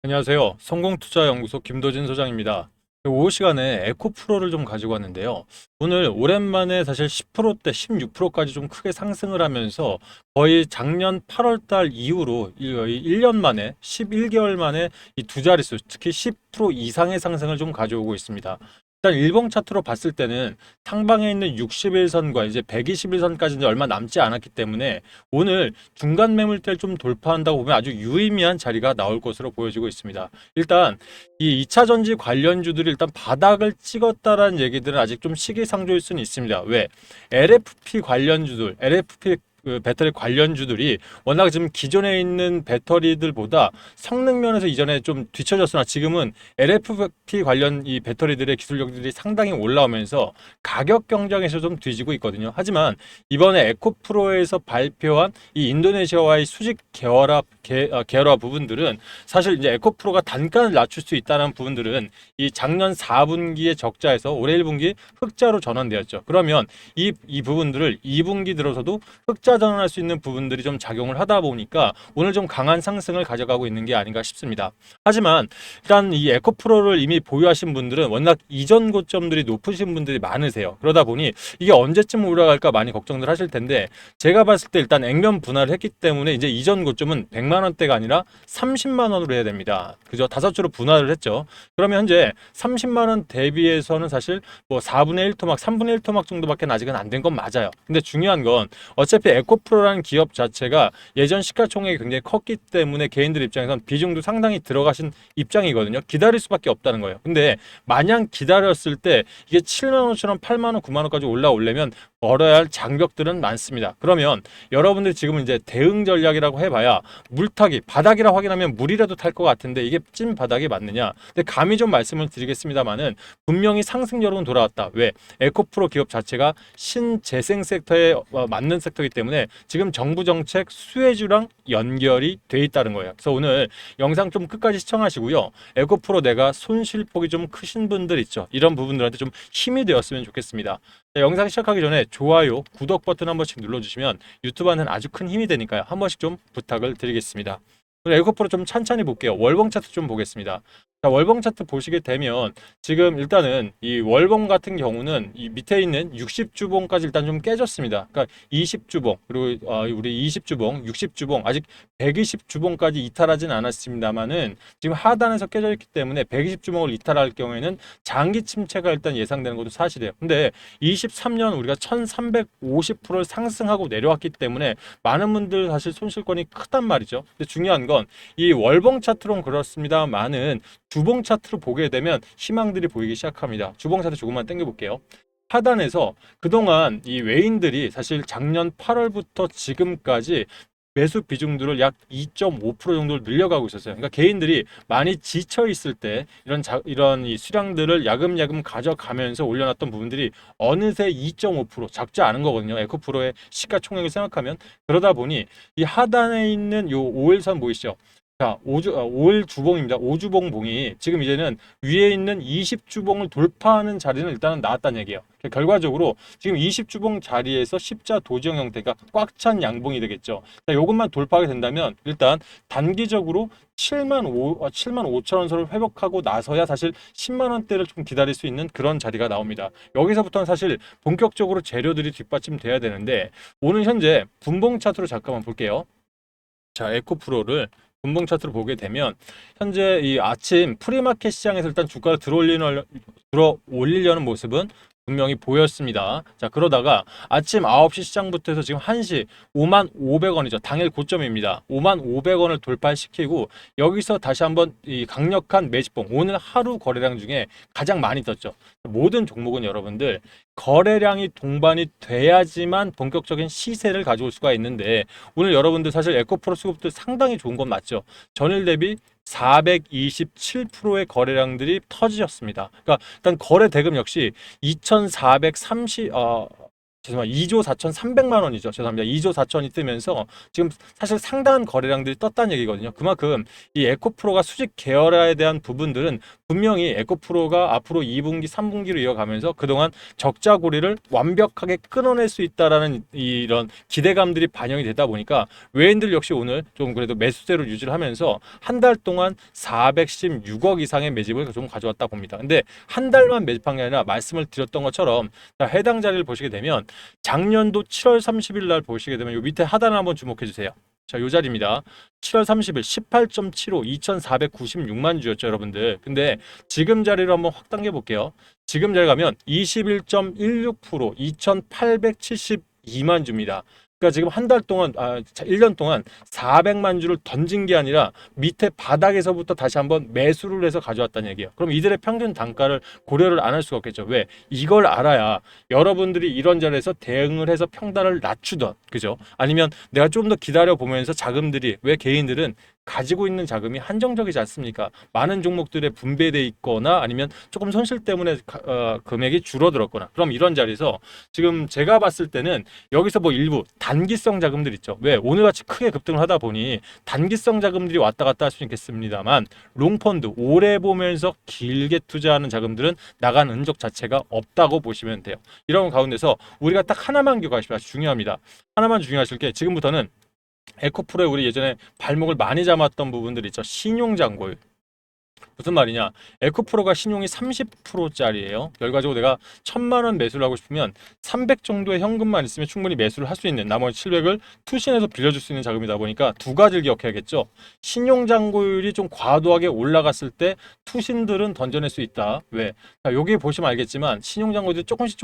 안녕하세요. 성공투자연구소 김도진 소장입니다. 오후 시간에 에코프로를 좀 가지고 왔는데요. 오늘 오랜만에 사실 10%대 16%까지 좀 크게 상승을 하면서 거의 작년 8월 달 이후로 1년 만에 11개월 만에 이 두 자릿수, 특히 10% 이상의 상승을 좀 가져오고 있습니다. 일단 일봉 차트로 봤을 때는 상방에 있는 60일선과 이제 120일선까지는 얼마 남지 않았기 때문에 오늘 중간 매물대를 좀 돌파한다고 보면 아주 유의미한 자리가 나올 것으로 보여지고 있습니다. 일단 이 2차 전지 관련주들이 일단 바닥을 찍었다라는 얘기들은 아직 좀 시기상조일 수는 있습니다. 왜? LFP 관련주들, LFP 그 배터리 관련주들이 워낙 지금 기존에 있는 배터리들보다 성능 면에서 이전에 좀 뒤처졌으나 지금은 LFP 관련 이 배터리들의 기술력들이 상당히 올라오면서 가격 경쟁에서 좀 뒤지고 있거든요. 하지만 이번에 에코프로에서 발표한 이 인도네시아와의 수직 계열화 부분들은 사실 이제 에코프로가 단가를 낮출 수 있다는 부분들은 이 작년 4분기의 적자에서 올해 1분기 흑자로 전환되었죠. 그러면 이 부분들을 2분기 들어서도 흑자 전환할 수 있는 부분들이 좀 작용을 하다 보니까 오늘 좀 강한 상승을 가져가고 있는 게 아닌가 싶습니다. 하지만 일단 이 에코프로를 이미 보유하신 분들은 워낙 이전 고점들이 높으신 분들이 많으세요. 그러다 보니 이게 언제쯤 올라갈까 많이 걱정들 하실 텐데 제가 봤을 때 일단 액면 분할을 했기 때문에 이제 이전 고점은 100만 원대가 아니라 30만 원으로 해야 됩니다. 그죠? 다섯 주로 분할을 했죠. 그러면 현재 30만 원 대비해서는 사실 뭐 4분의 1 토막, 3분의 1 토막 정도밖에 아직은 안 된 건 맞아요. 근데 중요한 건 어차피 에코프로라는 기업 자체가 예전 시가총액이 굉장히 컸기 때문에 개인들 입장에선 비중도 상당히 들어가신 입장이거든요. 기다릴 수밖에 없다는 거예요. 근데 마냥 기다렸을 때 이게 7만 원처럼 8만 원, 9만 원까지 올라오려면 벌어야 할 장벽들은 많습니다. 그러면 여러분들이 지금 이제 대응 전략이라고 해봐야 물타기, 바닥이라 확인하면 물이라도 탈 것 같은데 이게 찐 바닥이 맞느냐? 근데 감히 좀 말씀을 드리겠습니다만은 분명히 상승 여론은 돌아왔다. 왜? 에코프로 기업 자체가 신재생 섹터에 맞는 섹터이기 때문에 지금 정부 정책 수혜주랑 연결이 돼 있다는 거예요. 그래서 오늘 영상 좀 끝까지 시청하시고요. 에코프로 내가 손실폭이 좀 크신 분들 있죠. 이런 부분들한테 좀 힘이 되었으면 좋겠습니다. 자, 영상 시작하기 전에 좋아요, 구독 버튼 한 번씩 눌러주시면 유튜브한테는 아주 큰 힘이 되니까요. 한 번씩 좀 부탁을 드리겠습니다. 오늘 에코프로 좀 찬찬히 볼게요. 월봉 차트 좀 보겠습니다. 자, 월봉 차트 보시게 되면 지금 일단은 이 월봉 같은 경우는 이 밑에 있는 60주봉까지 일단 좀 깨졌습니다. 그러니까 20주봉 그리고 우리 20주봉, 60주봉 아직 120주봉까지 이탈하진 않았습니다만은 지금 하단에서 깨져 있기 때문에 120주봉을 이탈할 경우에는 장기 침체가 일단 예상되는 것도 사실이에요. 근데 23년 우리가 1350%를 상승하고 내려왔기 때문에 많은 분들 사실 손실권이 크단 말이죠. 근데 중요한 건 이 월봉 차트로는 그렇습니다만은 주봉 차트를 보게 되면 희망들이 보이기 시작합니다. 주봉 차트 조금만 당겨 볼게요. 하단에서 그동안 이 외인들이 사실 작년 8월부터 지금까지 매수 비중들을 약 2.5% 정도를 늘려가고 있었어요. 그러니까 개인들이 많이 지쳐 있을 때 이런 이 수량들을 야금야금 가져가면서 올려놨던 부분들이 어느새 2.5% 작지 않은 거거든요. 에코프로의 시가총액을 생각하면 그러다 보니 이 하단에 있는 요 5일선 보이시죠? 자, 5일 주봉입니다. 5주봉 봉이 지금 이제는 위에 있는 20주봉을 돌파하는 자리는 일단은 나왔다는 얘기예요. 결과적으로 지금 20주봉 자리에서 십자 도지형 형태가 꽉 찬 양봉이 되겠죠. 자, 이것만 돌파하게 된다면 일단 단기적으로 7만 5천 원 선을 회복하고 나서야 사실 10만 원대를 좀 기다릴 수 있는 그런 자리가 나옵니다. 여기서부터는 사실 본격적으로 재료들이 뒷받침돼야 되는데 오늘 현재 분봉 차트로 잠깐만 볼게요. 자, 에코프로를 분봉 차트를 보게 되면 현재 이 아침 프리마켓 시장에서 일단 주가를 들어 올리려는 모습은 분명히 보였습니다. 자, 그러다가 아침 9시 시장부터 해서 지금 1시 5만 500원이죠. 당일 고점입니다. 5만 500원을 돌파시키고 여기서 다시 한번 이 강력한 매집봉, 오늘 하루 거래량 중에 가장 많이 떴죠. 모든 종목은 여러분들 거래량이 동반이 돼야지만 본격적인 시세를 가져올 수가 있는데 오늘 여러분들 사실 에코프로 수급도 상당히 좋은 건 맞죠. 전일 대비 427%의 거래량들이 터지셨습니다. 그러니까 일단 거래 대금 역시 죄송합니다. 2조 4,300만 원이죠. 죄송합니다. 2조 4천이 뜨면서 지금 사실 상당한 거래량들이 떴다는 얘기거든요. 그만큼 이 에코프로가 수직 계열화에 대한 부분들은 분명히 에코프로가 앞으로 2분기, 3분기로 이어가면서 그동안 적자 고리를 완벽하게 끊어낼 수 있다라는 이런 기대감들이 반영이 되다 보니까 외인들 역시 오늘 좀 그래도 매수세로 유지를 하면서 한 달 동안 416억 이상의 매집을 좀 가져왔다 봅니다. 근데 한 달만 매집한 게 아니라 말씀을 드렸던 것처럼 해당 자리를 보시게 되면 작년도 7월 30일 날 보시게 되면 요 밑에 하단을 한번 주목해 주세요. 자, 요 자리입니다. 7월 30일 18.75 2496만 주였죠, 여러분들. 근데 지금 자리로 한번 확 당겨 볼게요. 지금 자리 가면 21.16% 2872만 주입니다. 그러니까 지금 한 달 동안 1년 동안 400만 주를 던진 게 아니라 밑에 바닥에서부터 다시 한번 매수를 해서 가져왔다는 얘기예요. 그럼 이들의 평균 단가를 고려를 안 할 수가 없겠죠. 왜? 이걸 알아야 여러분들이 이런 자리에서 대응을 해서 평단을 낮추던, 그죠? 아니면 내가 좀 더 기다려 보면서 자금들이, 왜 개인들은 가지고 있는 자금이 한정적이지 않습니까? 많은 종목들에 분배돼 있거나 아니면 조금 손실 때문에 금액이 줄어들었거나, 그럼 이런 자리에서 지금 제가 봤을 때는 여기서 뭐 일부 단기성 자금들 있죠. 왜? 오늘같이 크게 급등을 하다 보니 단기성 자금들이 왔다 갔다 할 수 있겠습니다만 롱펀드 오래 보면서 길게 투자하는 자금들은 나간 흔적 자체가 없다고 보시면 돼요. 이런 가운데서 우리가 딱 하나만 기억하십시오. 중요합니다. 하나만 중요하실 게, 지금부터는 에코프로에 우리 예전에 발목을 많이 잡았던 부분들 있죠. 신용잔고율. 무슨 말이냐? 에코프로가 신용이 30%짜리예요. 결과적으로 내가 1000만 원 매수를 하고 싶으면 300 정도의 현금만 있으면 충분히 매수를 할 수 있는, 나머지 700을 투신해서 빌려줄 수 있는 자금이다 보니까 두 가지를 기억해야겠죠. 신용잔고율이 좀 과도하게 올라갔을 때 투신들은 던져낼 수 있다. 왜? 자, 여기 보시면 알겠지만 신용잔고율이 조금씩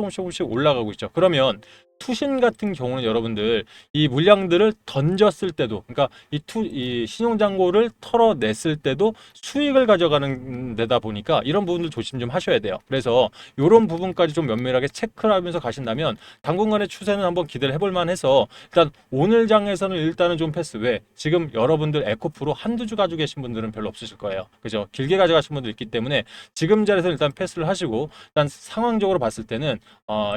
올라가고 있죠. 그러면 투신 같은 경우는 여러분들 이 물량들을 던졌을 때도, 그러니까 이 신용잔고를 털어냈을 때도 수익을 가져가는 데다 보니까 이런 부분들 조심 좀 하셔야 돼요. 그래서 이런 부분까지 좀 면밀하게 체크를 하면서 가신다면 당분간의 추세는 한번 기대를 해볼 만해서, 일단 오늘 장에서는 일단은 좀 패스. 왜? 지금 여러분들 에코프로 한두 주 가지고 계신 분들은 별로 없으실 거예요. 그죠? 길게 가져가신 분들 있기 때문에 지금 자리에서 일단 패스를 하시고, 일단 상황적으로 봤을 때는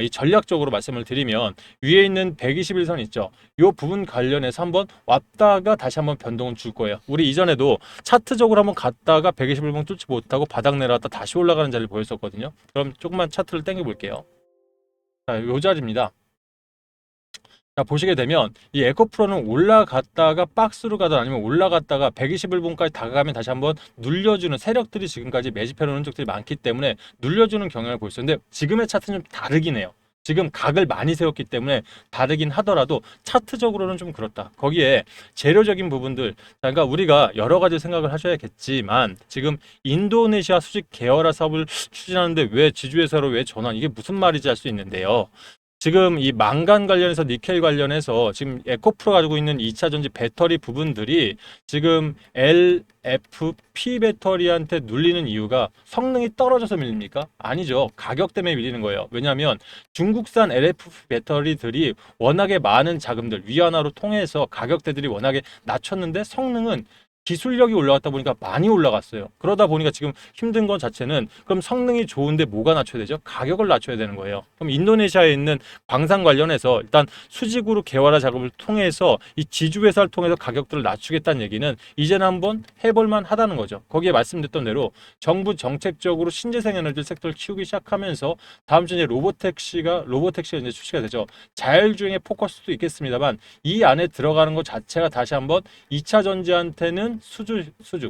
이 전략적으로 말씀을 드리면 위에 있는 121선 있죠. 이 부분 관련해서 한번 왔다가 다시 한번 변동을 줄 거예요. 우리 이전에도 차트적으로 한번 갔다가 121번 뚫지 못하고 바닥 내려왔다 다시 올라가는 자리를 보였었거든요. 그럼 조금만 차트를 당겨 볼게요. 자, 이 자리입니다. 자, 보시게 되면 이 에코프로는 올라갔다가 박스로 가든 아니면 올라갔다가 121분까지 다가가면 다시 한번 눌려주는 세력들이 지금까지 매집해놓은 흔적들이 많기 때문에 눌려주는 경향을 보였었는데, 지금의 차트는 좀 다르긴 해요. 지금 각을 많이 세웠기 때문에 다르긴 하더라도 차트적으로는 좀 그렇다. 거기에 재료적인 부분들, 그러니까 우리가 여러 가지 생각을 하셔야겠지만 지금 인도네시아 수직 계열화 사업을 추진하는데 왜 지주회사로 왜 전환, 이게 무슨 말이지 할 수 있는데요. 지금 이 망간 관련해서 니켈 관련해서 지금 에코프로 가지고 있는 2차 전지 배터리 부분들이 지금 LFP 배터리한테 눌리는 이유가 성능이 떨어져서 밀립니까? 아니죠. 가격 때문에 밀리는 거예요. 왜냐하면 중국산 LFP 배터리들이 워낙에 많은 자금들 위안화로 통해서 가격대들이 워낙에 낮췄는데 성능은 기술력이 올라갔다 보니까 많이 올라갔어요. 그러다 보니까 지금 힘든 건 자체는, 그럼 성능이 좋은데 뭐가 낮춰야 되죠? 가격을 낮춰야 되는 거예요. 그럼 인도네시아에 있는 광산 관련해서 일단 수직으로 개발화 작업을 통해서 이 지주회사를 통해서 가격들을 낮추겠다는 얘기는 이제는 한번 해볼만 하다는 거죠. 거기에 말씀드렸던 대로 정부 정책적으로 신재생 에너지 섹터를 키우기 시작하면서 다음 주 이제 로보택시가 이제 출시가 되죠. 자율주행에 포커스도 있겠습니다만 이 안에 들어가는 것 자체가 다시 한번 2차 전지한테는 수주,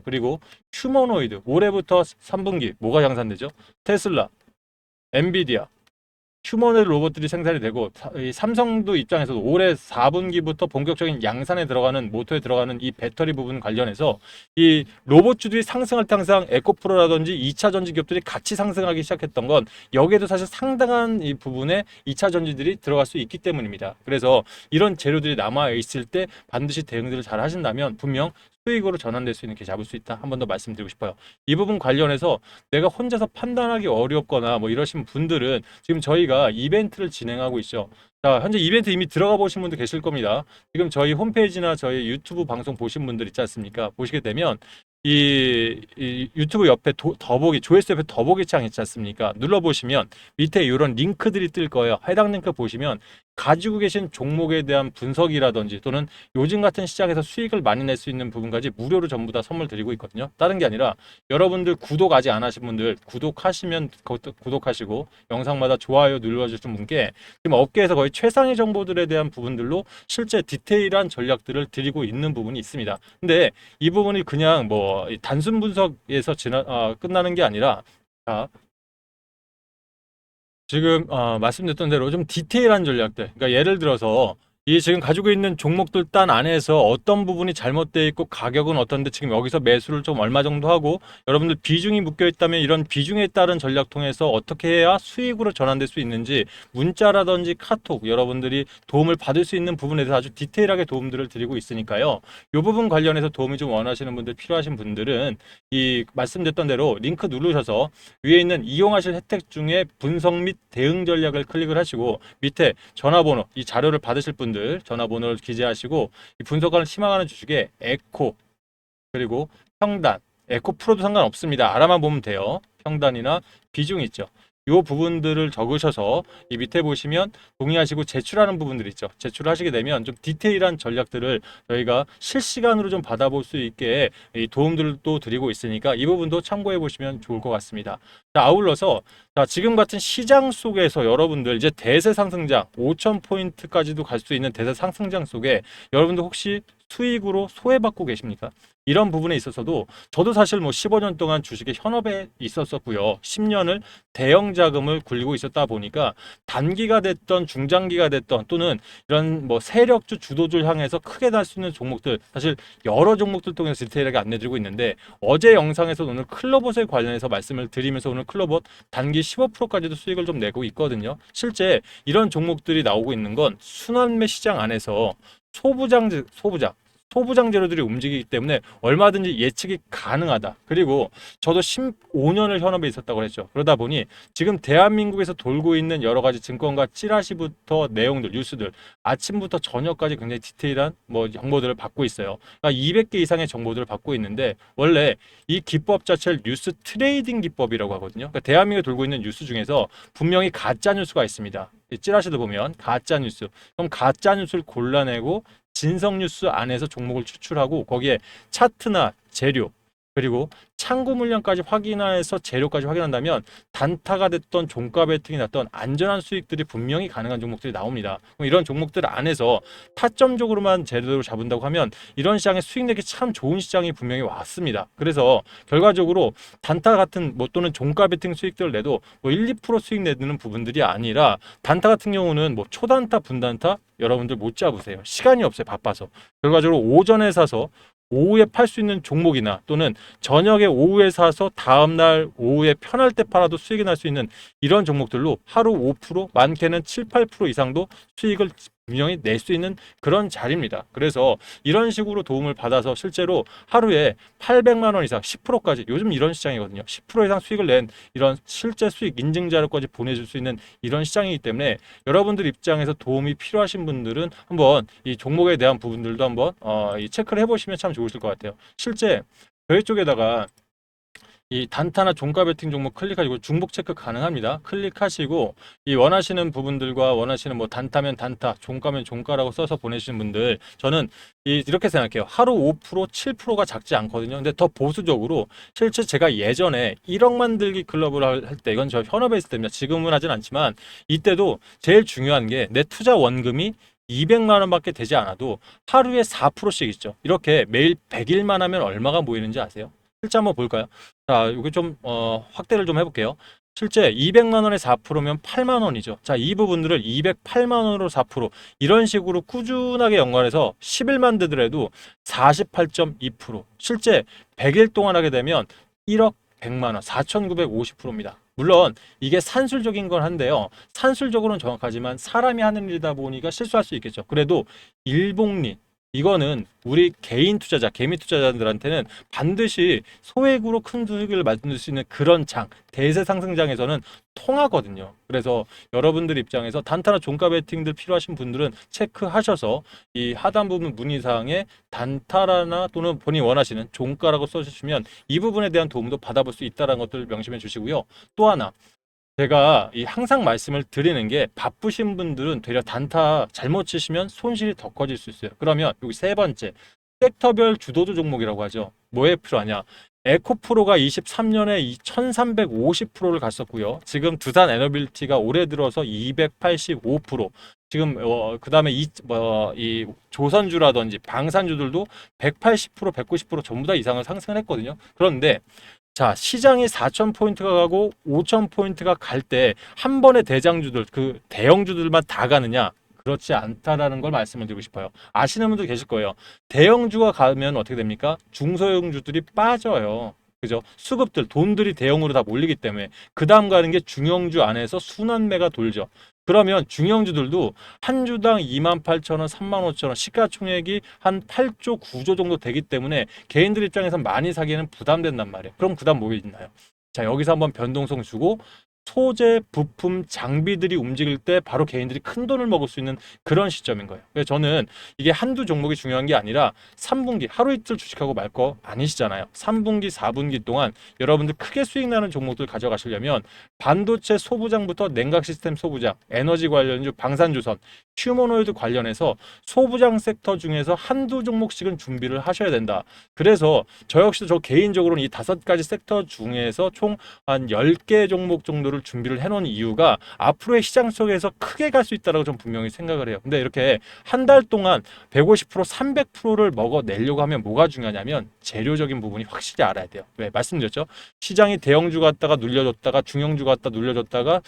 그리고 휴머노이드, 올해부터 3분기 뭐가 양산되죠? 테슬라, 엔비디아, 휴머노이드 로봇들이 생산이 되고, 이 삼성도 입장에서도 올해 4분기부터 본격적인 양산에 들어가는, 모터에 들어가는 이 배터리 부분 관련해서 이 로봇주들이 상승할 때 항상 에코프로라든지 2차 전지 기업들이 같이 상승하기 시작했던 건 여기에도 사실 상당한 이 부분에 2차 전지들이 들어갈 수 있기 때문입니다. 그래서 이런 재료들이 남아 있을 때 반드시 대응들을 잘 하신다면 분명 수익으로 전환될 수 있는 게 잡을 수 있다. 한 번 더 말씀드리고 싶어요. 이 부분 관련해서 내가 혼자서 판단하기 어렵거나 뭐 이러신 분들은 지금 저희가 이벤트를 진행하고 있죠. 자, 현재 이벤트 이미 들어가 보신 분들 계실 겁니다. 지금 저희 홈페이지나 저희 유튜브 방송 보신 분들 있지 않습니까? 보시게 되면 이 유튜브 옆에 더보기, 조회수 옆에 더보기 창 있지 않습니까? 눌러보시면 밑에 이런 링크들이 뜰 거예요. 해당 링크 보시면 가지고 계신 종목에 대한 분석이라든지 또는 요즘 같은 시장에서 수익을 많이 낼 수 있는 부분까지 무료로 전부 다 선물 드리고 있거든요. 다른 게 아니라 여러분들 구독 아직 안 하신 분들 구독하시면 그것도 구독하시고 영상마다 좋아요 눌러주신 분께 지금 업계에서 거의 최상위 정보들에 대한 부분들로 실제 디테일한 전략들을 드리고 있는 부분이 있습니다. 근데 이 부분이 그냥 뭐 단순 분석에서 끝나는 게 아니라 자, 지금 말씀드렸던 대로 좀 디테일한 전략들. 그러니까 예를 들어서 이 지금 가지고 있는 종목들 단 안에서 어떤 부분이 잘못되어 있고 가격은 어떤데 지금 여기서 매수를 좀 얼마 정도 하고 여러분들 비중이 묶여 있다면 이런 비중에 따른 전략 통해서 어떻게 해야 수익으로 전환될 수 있는지 문자라든지 카톡 여러분들이 도움을 받을 수 있는 부분에 대해서 아주 디테일하게 도움들을 드리고 있으니까요. 이 부분 관련해서 도움이 좀 원하시는 분들 필요하신 분들은 이 말씀드렸던 대로 링크 누르셔서 위에 있는 이용하실 혜택 중에 분석 및 대응 전략을 클릭을 하시고 밑에 전화번호 이 자료를 받으실 분들 전화번호를 기재하시고 이 분석하는 희망하는 주식에 에코 그리고 평단 에코 프로도 상관없습니다. 알아만 보면 돼요. 평단이나 비중 있죠. 이 부분들을 적으셔서 이 밑에 보시면 동의하시고 제출하는 부분들 있죠. 제출을 하시게 되면 좀 디테일한 전략들을 저희가 실시간으로 좀 받아볼 수 있게 이 도움들도 드리고 있으니까 이 부분도 참고해 보시면 좋을 것 같습니다. 자, 아울러서 자, 지금 같은 시장 속에서 여러분들 이제 대세 상승장 5,000포인트까지도 갈 수 있는 대세 상승장 속에 여러분들 혹시 수익으로 소외받고 계십니까? 이런 부분에 있어서도 저도 사실 뭐 15년 동안 주식에 현업에 있었었고요. 10년을 대형 자금을 굴리고 있었다 보니까 단기가 됐던 중장기가 됐던 또는 이런 뭐 세력주 주도주를 향해서 크게 날 수 있는 종목들 사실 여러 종목들 통해서 디테일하게 안내드리고 있는데 어제 영상에서 오늘 클로봇에 관련해서 말씀을 드리면서 오늘 클로봇 단기 15%까지도 수익을 좀 내고 있거든요. 실제 이런 종목들이 나오고 있는 건 순환매 시장 안에서 소부장 재료들이 움직이기 때문에 얼마든지 예측이 가능하다. 그리고 저도 15년을 현업에 있었다고 했죠. 그러다 보니 지금 대한민국에서 돌고 있는 여러 가지 증권가 찌라시부터 내용들, 뉴스들 아침부터 저녁까지 굉장히 디테일한 뭐 정보들을 받고 있어요. 그러니까 200개 이상의 정보들을 받고 있는데 원래 이 기법 자체를 뉴스 트레이딩 기법이라고 하거든요. 그러니까 대한민국에 돌고 있는 뉴스 중에서 분명히 가짜 뉴스가 있습니다. 찌라시도 보면 가짜 뉴스. 그럼 가짜 뉴스를 골라내고 진성 뉴스 안에서 종목을 추출하고 거기에 차트나 재료 그리고 창구 물량까지 확인해서 재료까지 확인한다면 단타가 됐던 종가 베팅이 났던 안전한 수익들이 분명히 가능한 종목들이 나옵니다. 그럼 이런 종목들 안에서 타점적으로만 제대로 잡은다고 하면 이런 시장에 수익 내기 참 좋은 시장이 분명히 왔습니다. 그래서 결과적으로 단타 같은 뭐 또는 종가 베팅 수익들을 내도 뭐 1, 2% 수익 내는 부분들이 아니라 단타 같은 경우는 뭐 초단타, 분단타 여러분들 못 잡으세요. 시간이 없어요. 바빠서. 결과적으로 오전에 사서 오후에 팔 수 있는 종목이나 또는 저녁에 오후에 사서 다음날 오후에 편할 때 팔아도 수익이 날 수 있는 이런 종목들로 하루 5% 많게는 7, 8% 이상도 수익을 분명히 낼 수 있는 그런 자리입니다. 그래서 이런 식으로 도움을 받아서 실제로 하루에 800만 원 이상 10%까지 요즘 이런 시장이거든요. 10% 이상 수익을 낸 이런 실제 수익 인증 자료까지 보내줄 수 있는 이런 시장이기 때문에 여러분들 입장에서 도움이 필요하신 분들은 한번 이 종목에 대한 부분들도 한번 이 체크를 해보시면 참 좋으실 것 같아요. 실제 저희 쪽에다가 이 단타나 종가 베팅 종목 클릭하시고 중복 체크 가능합니다. 클릭하시고 이 원하시는 부분들과 원하시는 뭐 단타면 단타, 종가면 종가라고 써서 보내시는 분들 저는 이렇게 생각해요. 하루 5%, 7%가 작지 않거든요. 근데 더 보수적으로 실제 제가 예전에 1억 만들기 클럽을 할 때 이건 저 현업에 있을 때입니다. 지금은 하진 않지만 이때도 제일 중요한 게 내 투자 원금이 200만 원밖에 되지 않아도 하루에 4%씩 있죠. 이렇게 매일 100일만 하면 얼마가 모이는지 아세요? 실제 한번 볼까요? 자, 이거 좀 확대를 좀 해볼게요. 실제 200만 원에 4%면 8만 원이죠. 자, 이 부분들을 208만 원으로 4% 이런 식으로 꾸준하게 연관해서 10일만 되더라도 48.2% 실제 100일 동안 하게 되면 1억 100만 원, 4,950%입니다. 물론 이게 산술적인 건 한데요. 산술적으로는 정확하지만 사람이 하는 일이다 보니까 실수할 수 있겠죠. 그래도 일복리 이거는 우리 개인 투자자, 개미 투자자들한테는 반드시 소액으로 큰 수익을 만들 수 있는 그런 장, 대세 상승장에서는 통하거든요. 그래서 여러분들 입장에서 단타나 종가 베팅들 필요하신 분들은 체크하셔서 이 하단 부분 문의사항에 단타라나 또는 본인이 원하시는 종가라고 써주시면 이 부분에 대한 도움도 받아볼 수 있다는 것들 명심해 주시고요. 또 하나 제가 항상 말씀을 드리는 게 바쁘신 분들은 되려 단타 잘못 치시면 손실이 더 커질 수 있어요. 그러면 여기 세 번째, 섹터별 주도주 종목이라고 하죠. 뭐에 필요하냐? 에코프로가 23년에 1350%를 갔었고요. 지금 두산 에너빌티가 올해 들어서 285%, 지금 그다음에 이 조선주라든지 방산주들도 180%, 190% 전부 다 이상을 상승을 했거든요. 그런데 자, 시장이 4,000포인트가 가고 5,000포인트가 갈 때 한 번에 대장주들, 그 대형주들만 다 가느냐? 그렇지 않다라는 걸 말씀을 드리고 싶어요. 아시는 분도 계실 거예요. 대형주가 가면 어떻게 됩니까? 중소형주들이 빠져요. 그죠? 수급들, 돈들이 대형으로 다 몰리기 때문에 그 다음 가는 게 중형주 안에서 순환매가 돌죠. 그러면 중형주들도 한 주당 28,000원, 35,000원, 시가총액이 한 8조, 9조 정도 되기 때문에 개인들 입장에서 많이 사기에는 부담된단 말이에요. 그럼 그다음 뭐 있나요? 자, 여기서 한번 변동성 주고 소재, 부품, 장비들이 움직일 때 바로 개인들이 큰 돈을 먹을 수 있는 그런 시점인 거예요. 그래서 저는 이게 한두 종목이 중요한 게 아니라 3분기, 하루 이틀 주식하고 말 거 아니시잖아요. 3분기, 4분기 동안 여러분들 크게 수익 나는 종목들 가져가시려면 반도체 소부장부터 냉각 시스템 소부장, 에너지 관련주, 방산주선, 휴머노이드 관련해서 소부장 섹터 중에서 한두 종목씩은 준비를 하셔야 된다. 그래서 저 역시도 저 개인적으로는 이 5가지 섹터 중에서 총 한 10개 종목 정도를 준비를 해놓은 이유가 앞으로의 시장 속에서 크게 갈 수 있다고 좀 분명히 생각을 해요. 근데 이렇게 한 달 동안 150%, 300%를 먹어내려고 하면 뭐가 중요하냐면 재료적인 부분이 확실히 알아야 돼요. 왜? 말씀드렸죠. 시장이 대형주 갔다가 눌려줬다가 중형주 갔다 눌려줬다가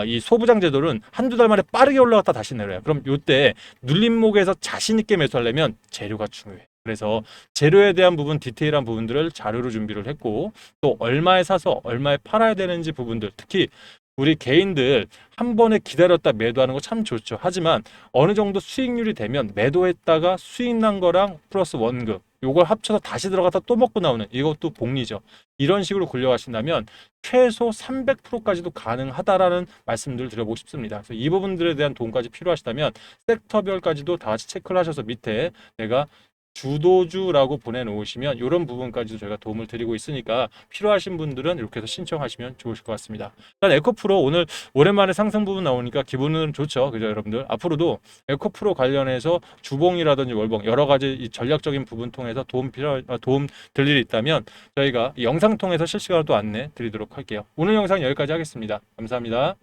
이 소부장 제도는 한두 달 만에 빠르게 올라갔다 다시 내려요. 그럼 요때 눌림목에서 자신 있게 매수하려면 재료가 중요해. 그래서 재료에 대한 부분, 디테일한 부분들을 자료로 준비를 했고 또 얼마에 사서 얼마에 팔아야 되는지 부분들, 특히 우리 개인들 한 번에 기다렸다 매도하는 거 참 좋죠. 하지만 어느 정도 수익률이 되면 매도했다가 수익 난 거랑 플러스 원금 요걸 합쳐서 다시 들어갔다 또 먹고 나오는 이것도 복리죠. 이런 식으로 굴려가신다면 최소 300%까지도 가능하다라는 말씀들을 드려보고 싶습니다. 그래서 이 부분들에 대한 도움까지 필요하시다면 섹터별까지도 다 같이 체크를 하셔서 밑에 내가 주도주라고 보내놓으시면 이런 부분까지도 저희가 도움을 드리고 있으니까 필요하신 분들은 이렇게 해서 신청하시면 좋으실 것 같습니다. 일단 에코프로 오늘 오랜만에 상승 부분 나오니까 기분은 좋죠. 그죠, 여러분들? 앞으로도 에코프로 관련해서 주봉이라든지 월봉 여러 가지 이 전략적인 부분 통해서 도움 될 일이 있다면 저희가 이 영상 통해서 실시간으로 또 안내 드리도록 할게요. 오늘 영상 여기까지 하겠습니다. 감사합니다.